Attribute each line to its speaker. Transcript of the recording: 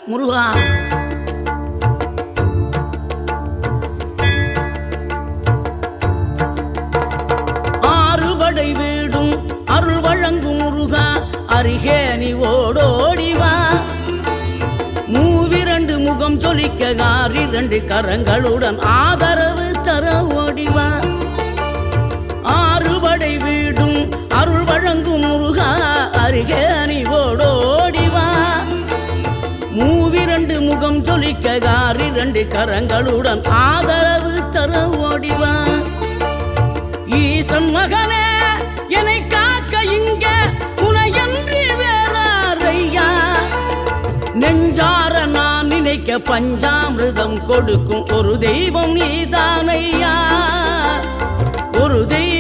Speaker 1: முருகா ஆறுபடை வீடும் அருள் வழங்கும் முருகா அருகே நீ ஓடோடிவா. மூவிரண்டு முகம் சொலிக்க ஆறிரண்டு கரங்களுடன் ஆதரவு தர ஓடிவா. ஆறுபடை வீடும் அருள் வழங்கும் முருகா அருகே நீ ஓடோடிவா. மூவிரண்டு முகம் சொலிக்க ஆறிரண்டு கரங்களுடன் ஆதரவு தர ஓடிவா. ஈசன் மகனே என்னை காக்க இங்க உனையன்றி வேறாரையா. நெஞ்சார நான் நினைக்க பஞ்சாமிர்தம் கொடுக்கும் ஒரு தெய்வம் நீதானையா. ஒரு தெய்வம்